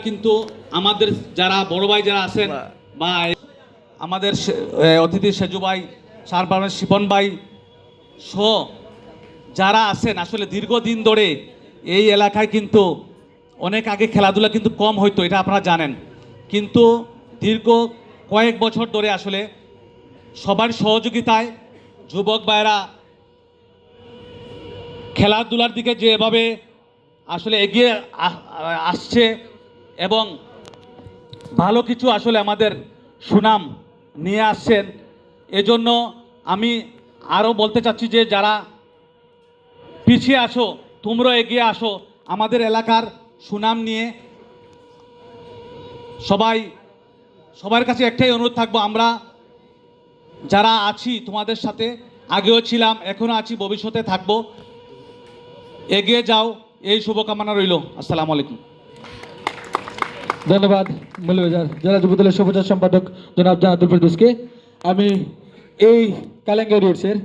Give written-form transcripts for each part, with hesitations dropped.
কিন্তু আমাদের যারা বড় ভাই যারা আছেন বা আমাদের অতিথি সেজু ভাই, সারপারভেজ শিপন ভাই সহ যারা আছেন, আসলে দীর্ঘদিন ধরে এই এলাকায় কিন্তু অনেক আগে খেলাধুলা কিন্তু কম হইতো, এটা আপনারা জানেন। কিন্তু দীর্ঘ কয়েক বছর ধরে আসলে সবার সহযোগিতায় যুবক ভাইরা খেলাধুলার দিকে যেভাবে আসলে এগিয়ে আসছে এবং ভালো কিছু আসলে আমাদের সুনাম নিয়ে আসছেন, এজন্য আমি আরও বলতে চাচ্ছি যে যারা পিছিয়ে আসো তোমরা এগিয়ে আসো, আমাদের এলাকার সুনাম নিয়ে সবার কাছে একটাই অনুরোধ থাকবো, আমরা যারা আছি তোমাদের সাথে, আগেও ছিলাম, এখনও আছি, ভবিষ্যতে থাকবো। এগিয়ে যাও, এই শুভকামনা রইল। আসসালামু আলাইকুম। ধন্যবাদ মৌলভীবাজার জেলা যুবদলের সহপ্রচার সম্পাদক জনাব জানাতুল ফেরদৌসকে। আমি এই কালেঙ্গা রোডসের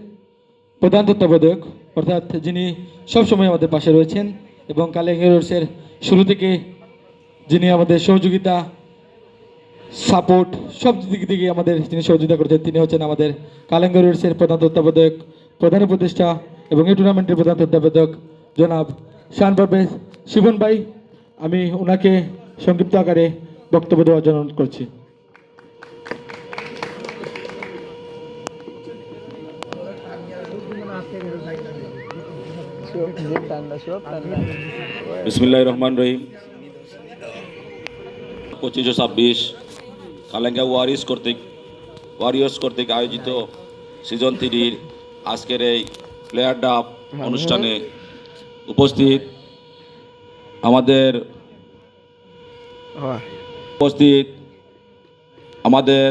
প্রধান তত্ত্বাবধায়ক, অর্থাৎ যিনি সবসময় আমাদের পাশে রয়েছেন এবং কালেঙ্গা রোডসের শুরু থেকে যিনি আমাদের সহযোগিতা সাপোর্ট সব দিক থেকে আমাদের যিনি সহযোগিতা করেছেন, তিনি হচ্ছেন আমাদের কালেঙ্গা রোডসের প্রধান তত্ত্বাবধায়ক, প্রধান উপদেষ্টা এবং এই টুর্নামেন্টের প্রধান তত্ত্বাবধায়ক জনাব সারপারভেজ শিপন ভাই। আমি ওনাকে সংক্ষিপ্ত আকারে বক্তব্য দেওয়ার জন্য অনুরোধ করছি। বিসমিল্লাহির রহমানির রহিম। 25-26 কালেঙ্গা ওয়ারিয়র্স কর্তৃক আয়োজিত সিজন 3-র আজকের এই প্লেয়ার ড্রাফট অনুষ্ঠানে উপস্থিত আমাদের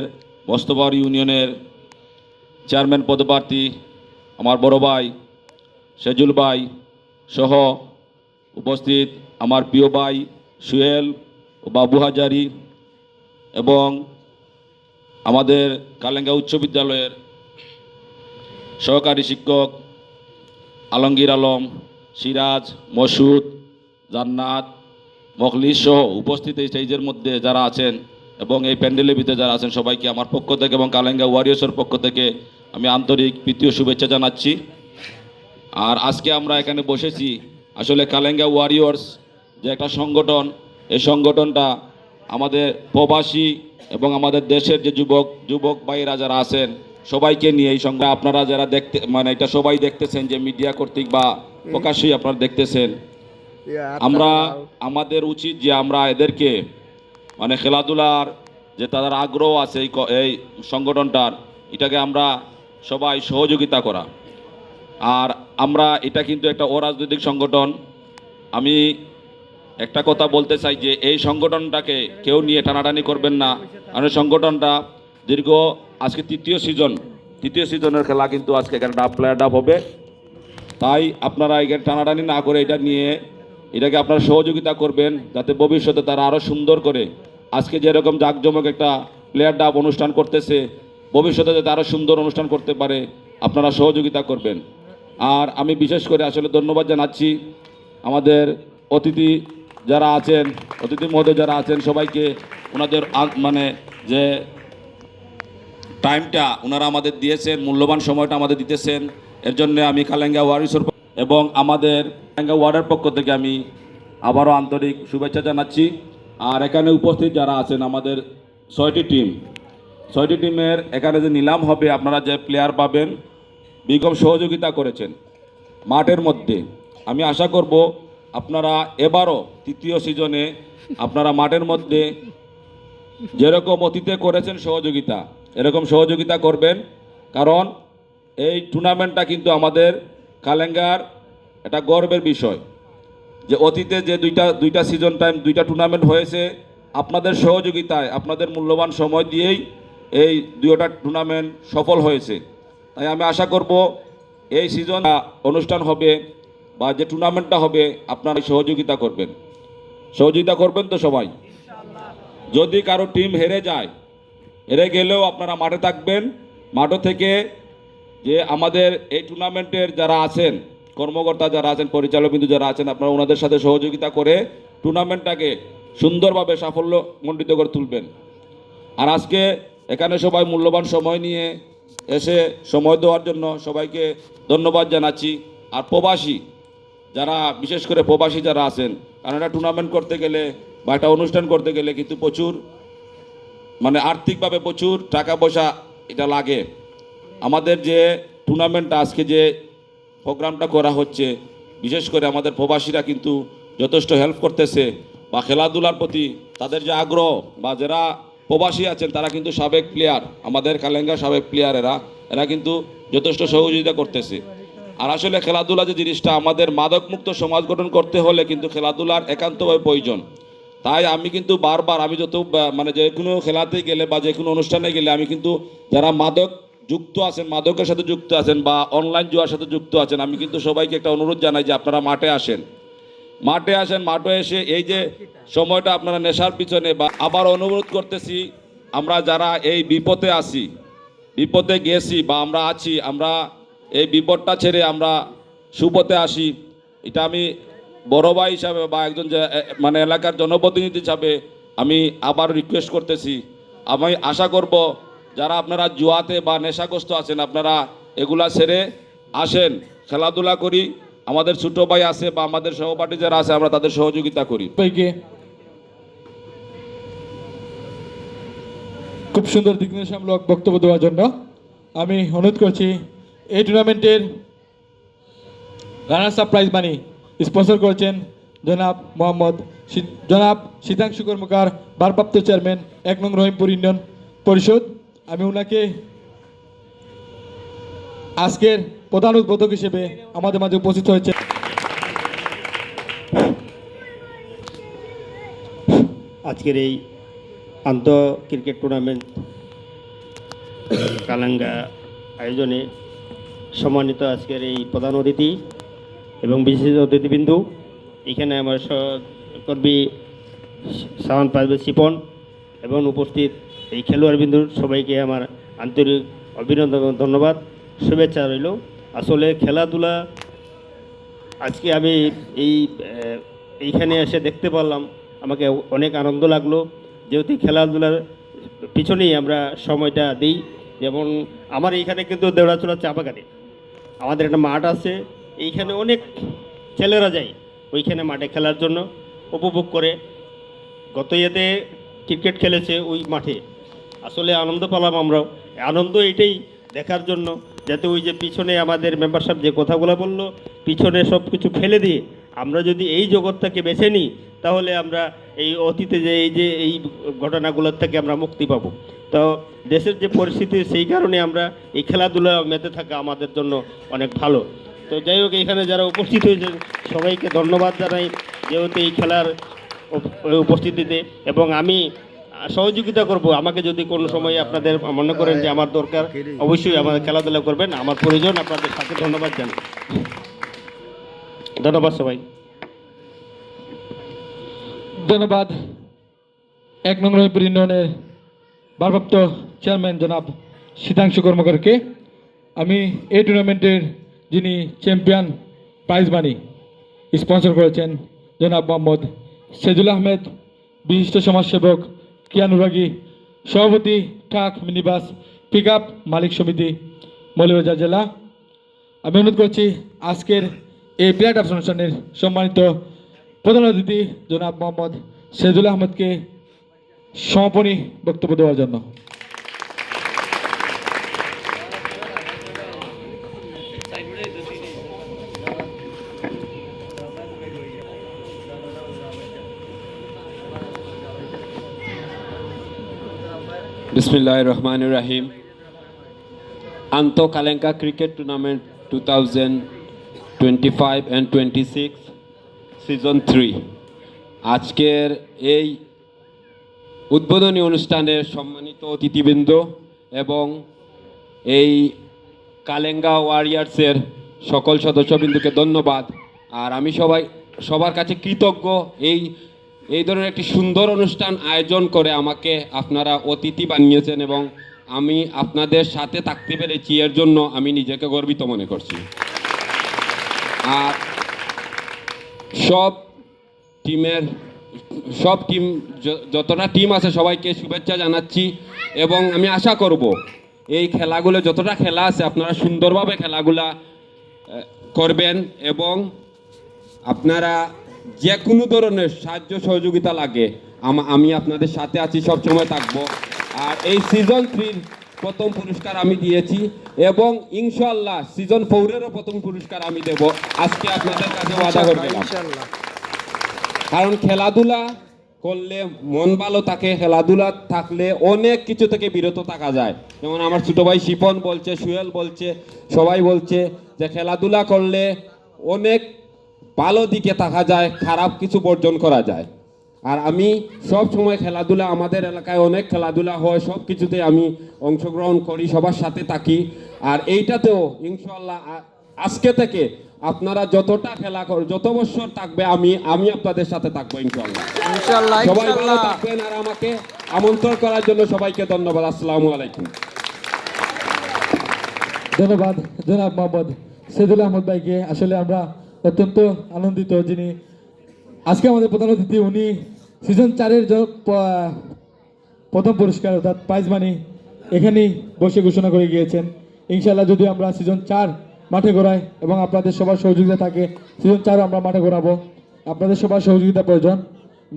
মস্তবাড়ি ইউনিয়নের চেয়ারম্যান পদপ্রার্থী আমার বড় ভাই সেজুল ভাই সহ উপস্থিত আমার প্রিয় ভাই সুহেল ও বাবু হাজারি এবং আমাদের কালেঙ্গা উচ্চ বিদ্যালয়ের সহকারী শিক্ষক আলমগীর আলম, সিরাজ, মসুদ, জান্নাত, মখলিস সহ উপস্থিত এই স্টেজের মধ্যে যারা আছেন এবং এই প্যান্ডেলের ভিতরে যারা আছেন সবাইকে আমার পক্ষ থেকে এবং কালেঙ্গা ওয়ারিয়র্সের পক্ষ থেকে আমি আন্তরিক প্রীতি ও শুভেচ্ছা জানাচ্ছি। আর আজকে আমরা এখানে বসেছি আসলে কালেঙ্গা ওয়ারিয়র্স যে একটা সংগঠন, এই সংগঠনটা আমাদের প্রবাসী এবং আমাদের দেশের যে যুবক ভাইয়েরা যারা আছেন সবাইকে নিয়ে এই সংঘ আপনারা যারা এটা সবাই দেখতেছেন যে মিডিয়া কর্তৃক বা প্রকাশ্যেই আপনারা দেখতেছেন। আমাদের উচিত যে আমরা এদেরকে খেলাধুলার যে তাদের আগ্রহ আছে এই সংগঠনটার, এটাকে আমরা সবাই সহযোগিতা করা। আর এটা কিন্তু একটা অরাজনৈতিক সংগঠন। আমি একটা কথা বলতে চাই যে এই সংগঠনটাকে কেউ নিয়ে টানাটানি করবেন না, কারণ সংগঠনটা দীর্ঘ আজকে তৃতীয় সিজনের খেলা কিন্তু আজকে এখানে প্লেয়ার ড্রাফট হবে। তাই আপনারা এখানে টানাটানি না করে এটাকে আপনারা সহযোগিতা করবেন, যাতে ভবিষ্যতে তারা আরও সুন্দর করে আজকে যেরকম জাঁকজমক একটা প্লেয়ার ড্রাফট অনুষ্ঠান করতেছে, ভবিষ্যতে যাতে আরও সুন্দর অনুষ্ঠান করতে পারে আপনারা সহযোগিতা করবেন। আর আমি বিশেষ করে আসলে ধন্যবাদ জানাচ্ছি আমাদের অতিথি মহোদয় যারা আছেন সবাইকে, ওনাদের যে টাইমটা ওনারা আমাদের দিয়েছেন, মূল্যবান সময়টা আমাদের দিতেছেন, এর জন্য আমি কালেঙ্গা ওয়ারিয়র্সের এবং আমাদের কালেঙ্গা ওয়ার্ডের পক্ষ থেকে আমি আবারও আন্তরিক শুভেচ্ছা জানাচ্ছি। আর এখানে উপস্থিত যারা আছেন আমাদের 6টি টিমের এখানে যে নিলাম হবে, আপনারা যে প্লেয়ার পাবেন বিগম সহযোগিতা করেছেন মাঠের মধ্যে। আমি আশা করব আপনারা এবারও তৃতীয় সিজনে আপনারা মাঠের মধ্যে যেরকম অতীতে করেছেন সহযোগিতা, এরকম সহযোগিতা করবেন। কারণ এই টুর্নামেন্টটা কিন্তু আমাদের কালেঙ্গার একটা গর্বের বিষয় যে অতীতে যে দুইটা সিজন টাইম 2টা টুর্নামেন্ট হয়েছে, আপনাদের সহযোগিতায়, আপনাদের মূল্যবান সময় দিয়েই এই 2টা টুর্নামেন্ট সফল হয়েছে। তাই আমি আশা করব এই সিজন অনুষ্ঠান হবে বা যে টুর্নামেন্টটা হবে আপনারা সহযোগিতা করবেন তো সবাই। যদি কারো টিম হেরে গেলেও আপনারা মাঠে থাকবেন, মাঠে থেকে যে আমাদের এই টুর্নামেন্টের যারা আছেন কর্মকর্তা যারা আছেন, পরিচালকবিন্দু যারা আছেন, আপনারা ওনাদের সাথে সহযোগিতা করে টুর্নামেন্টটাকে সুন্দরভাবে সাফল্যমণ্ডিত করে তুলবেন। আর আজকে এখানে সবাই মূল্যবান সময় নিয়ে এসে সময় দেওয়ার জন্য সবাইকে ধন্যবাদ জানাচ্ছি। আর প্রবাসী যারা, বিশেষ করে প্রবাসী যারা আছেন, কারণ একটা টুর্নামেন্ট করতে গেলে বা একটা অনুষ্ঠান করতে গেলে কিন্তু প্রচুর মানে আর্থিকভাবে প্রচুর টাকা পয়সা এটা লাগে। আমাদের যে টুর্নামেন্টটা আজকে যে প্রোগ্রামটা করা হচ্ছে, বিশেষ করে আমাদের প্রবাসীরা কিন্তু যথেষ্ট হেল্প করতেছে, বা খেলাধুলার প্রতি তাদের যে আগ্রহ, বা যারা প্রবাসী আছেন তারা কিন্তু সাবেক প্লেয়ার, আমাদের কালেঙ্গার সাবেক প্লেয়ার, এরা কিন্তু যথেষ্ট সহযোগিতা করতেছে। আর আসলে খেলাধুলা যে জিনিসটা, আমাদের মাদকমুক্ত সমাজ গঠন করতে হলে কিন্তু খেলাধুলার একান্তভাবে প্রয়োজন। তাই আমি কিন্তু বারবার, আমি যত মানে যে কোনো খেলাতে গেলে বা যে কোনো অনুষ্ঠানে গেলে আমি কিন্তু যারা মাদক যুক্ত আছেন, মাদকের সাথে যুক্ত আছেন বা অনলাইন জুয়ার সাথে যুক্ত আছেন, আমি কিন্তু সবাইকে একটা অনুরোধ জানাই যে আপনারা মাঠে আসেন, মাঠে এসে এই যে সময়টা আপনারা নেশার পিছনে, বা আবার অনুরোধ করতেছি, আমরা যারা এই বিপদে আছি, বিপদে গেছি বা আমরা আছি, আমরা এই বিপদটা ছেড়ে আমরা সুপথে আসি। এটা আমি বড় ভাই হিসাবে বা একজন মানে এলাকার জনপ্রতিনিধি হিসাবে আমি আবার রিকোয়েস্ট করতেছি। আমি আশা করব যারা আপনারা জুয়াতে বা নেশাগ্রস্ত আছেন, আপনারা এগুলা ছেড়ে আসেন, খেলাধুলা করি, আমাদের ছোটো ভাই আছে বা আমাদের সহপাঠী যারা আছে আমরা তাদের সহযোগিতা করি। সবাইকে খুব সুন্দর দিক নির্দেশামূলক বক্তব্য দেওয়ার জন্য আমি অনুরোধ করছি এই টুর্নামেন্টের runners up prize money sponsor করেছেন জনাব শীতাংশু কর্মকার, ভারপ্রাপ্ত চেয়ারম্যান ১ নং রহিমপুর ইউনিয়ন পরিষদ। আমি ওনাকে আজকের প্রধান উদ্বোধক হিসেবে আমাদের মাঝে উপস্থিত হয়েছে। আজকের এই আন্ত ক্রিকেট টুর্নামেন্ট কালাঙ্গা আয়োজনে সম্মানিত আজকের এই প্রধান অতিথি এবং বিশেষ অতিথিবৃন্দু, এখানে আমার সহকর্মী সাওয়ান পারভেজ শিপন এবং উপস্থিত এই খেলোয়াড়বৃন্দুর সবাইকে আমার আন্তরিক অভিনন্দন এবং ধন্যবাদ, শুভেচ্ছা রইল। আসলে খেলাধুলা আজকে আমি এইখানে এসে দেখতে পারলাম, আমাকে অনেক আনন্দ লাগলো, যেহেতু খেলাধুলার পিছনেই আমরা সময়টা দিই। যেমন আমার এইখানে কিন্তু দেওড়াচড়া চা বাগানে আমাদের একটা মাঠ আছে, এইখানে অনেক ছেলেরা যায় ওইখানে মাঠে খেলার জন্য, উপভোগ করে। গত ইয়েতে ক্রিকেট খেলেছে ওই মাঠে, আসলে আনন্দ পেলাম আমরাও। আনন্দ এইটাই দেখার জন্য, যাতে ওই যে পিছনে আমাদের মেম্বার সাহেব যে কথাগুলো বললো, পিছনে সব কিছু ফেলে দিয়ে আমরা যদি এই জগৎটাকে বেছে নিই, তাহলে আমরা এই অতীতে যে এই ঘটনাগুলোর থেকে আমরা মুক্তি পাবো। তো দেশের যে পরিস্থিতি, সেই কারণে আমরা এই খেলাধুলা মেতে থাকা আমাদের জন্য অনেক ভালো। তো যাই হোক, এখানে যারা উপস্থিত হয়েছেন সবাইকে ধন্যবাদ জানাই, যেহেতু এই খেলার উপস্থিতিতে, এবং আমি সহযোগিতা করব। আমাকে যদি কোনো সময় আপনাদের মনে করেন যে আমার দরকার, অবশ্যই আমাদের খেলাধুলা করবেন, আমার প্রয়োজন আপনাদের সাথে। ধন্যবাদ জানাই, ধন্যবাদ সবাই। ধন্যবাদ ১ নং রহিমপুর ইউনিয়নের ভারপ্রাপ্ত চেয়ারম্যান জনাব শীতাংশু কর্মকারকে। আমি এই টুর্নামেন্টের যিনি চ্যাম্পিয়ন প্রাইজ মানি স্পন্সর করেছেন জনাব মোহাম্মদ সেজুল আহমেদ, বিশিষ্ট সমাজসেবক, ক্রিয়ানুরাগী, সভাপতি ট্রাক মিনিবাস পিক আপ মালিক সমিতি, মৌলভীবাজার জেলা। আমি অনুরোধ করছি আজকের এই প্লেয়ার অফ অনুষ্ঠানের সম্মানিত প্রধান অতিথি জনাব মোহাম্মদ সেজুল আহমেদকে সমাপনী বক্তব্য দেওয়ার জন্য। Bismillahir Rahmanir Rahim. Anto Kalenka Cricket Tournament 2025 and 26 Season 3. আজকের এই উদ্বোধনী অনুষ্ঠানের সম্মানিত অতিথিবৃন্দ এবং এই কালেঙ্গা ওয়ারিয়ার্সের সকল সদস্যবৃন্দকে ধন্যবাদ। আর আমি সবার কাছে কৃতজ্ঞ, এই ধরনের একটি সুন্দর অনুষ্ঠান আয়োজন করে আমাকে আপনারা অতিথি বানিয়েছেন, এবং আমি আপনাদের সাথে থাকতে পেরেছি, এর জন্য আমি নিজেকে গর্বিত মনে করছি। আর সব টিমের সব টিম যতটা টিম আছে সবাইকে শুভেচ্ছা জানাচ্ছি এবং আমি আশা করব এই খেলাগুলো যতটা খেলা আছে আপনারা সুন্দরভাবে খেলাগুলা করবেন এবং আপনারা যে কোনো ধরনের সাহায্য সহযোগিতা লাগে আমি আপনাদের সাথে আছি, সবসময় থাকবো। আর এই সিজন 3 প্রথম পুরস্কার আমি দিয়েছি এবং ইনশাআল্লাহ সিজন 4-এরও প্রথম পুরস্কার আমি দেব, আজকে আপনাদের কাছে ওয়াদা করে গেলাম। কারণ খেলাধুলা করলে মন ভালো থাকে, খেলাধুলা থাকলে অনেক কিছু থেকে বিরত থাকা যায়। যেমন আমার ছোটো ভাই শিপন বলছে, সুয়েল বলছে, সবাই বলছে যে খেলাধুলা করলে অনেক ভালো দিকে থাকা যায়, খারাপ কিছু বর্জন করা যায়। আর আমি সব সময় খেলাধুলা, আমাদের এলাকায় অনেক খেলাধুলা হয়, সব কিছুতে আমি অংশগ্রহণ করি, সবার সাথে থাকি। আর এইটাতেও ইনশাআল্লাহ আজকে থেকে আপনারা যতটা খেলা যত বছর থাকবে আমি আপনাদের সাথে থাকবো ইনশাআল্লাহ। সবাই ভালো থাকবেন আর আমাকে আমন্ত্রণ করার জন্য সবাইকে ধন্যবাদ। আসসালামু আলাইকুম। ধন্যবাদ জনাব মোহাম্মদ সেদুল আহমদ ভাইকে। আসলে আমরা অত্যন্ত আনন্দিত, যিনি আজকে আমাদের প্রধান অতিথি। উনি সিজন 4-এর প্রথম পুরস্কার অর্থাৎ প্রাইজ মানি এখানেই বসে ঘোষণা করে গিয়েছেন। ইনশাআল্লাহ যদি আমরা সিজন 4 মাঠে ঘোরাই এবং আপনাদের সবার সহযোগিতা থাকে, সিজন 4 আমরা মাঠে ঘোরাবো। আপনাদের সবার সহযোগিতা প্রয়োজন।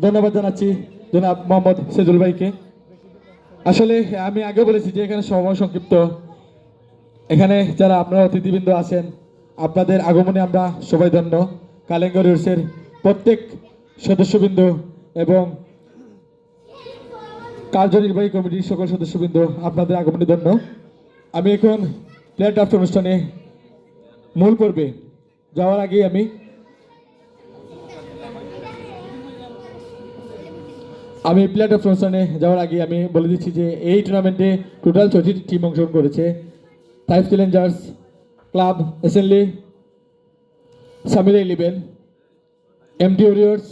ধন্যবাদ জানাচ্ছি জনাব মোহাম্মদ সেদুল ভাইকে। আসলে আমি আগে বলেছি যে এখানে সময় সংক্ষিপ্ত, এখানে যারা আপনারা অতিথিবৃন্দ আছেন আপনাদের আগমনে আমরা সবাই ধন্য। কালেঙ্গা রুটসের প্রত্যেক সদস্যবৃন্দ এবং কার্যনির্বাহী কমিটির সকল সদস্যবৃন্দ আপনাদের আগমনে ধন্য। আমি এখন প্লে ড্রাফট অনুষ্ঠানে মূল পর্বে যাওয়ার আগেই আমি প্লে ড্রাফট অনুষ্ঠানে যাওয়ার আগে আমি বলে দিচ্ছি যে এই টুর্নামেন্টে টোটাল 6টি টিম অংশগ্রহণ করেছে। টাইপ চ্যালেঞ্জার্স ক্লাব, এসেনলি, সামিরা 11, এমডি ওরিয়র্স,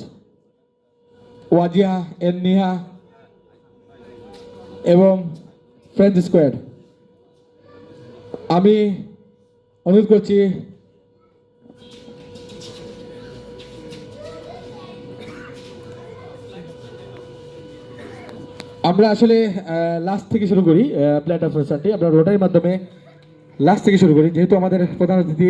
ওয়াজিয়া, এননিহা এবং ফ্রেঞ্চ স্কোয়াড। আমি অনুরোধ করছি আমরা আসলে লাস্ট থেকে শুরু করি। প্লেট অফ আমরা রোটারির মাধ্যমে লাস্ট থেকে শুরু করি, যেহেতু আমাদের প্রধান অতিথি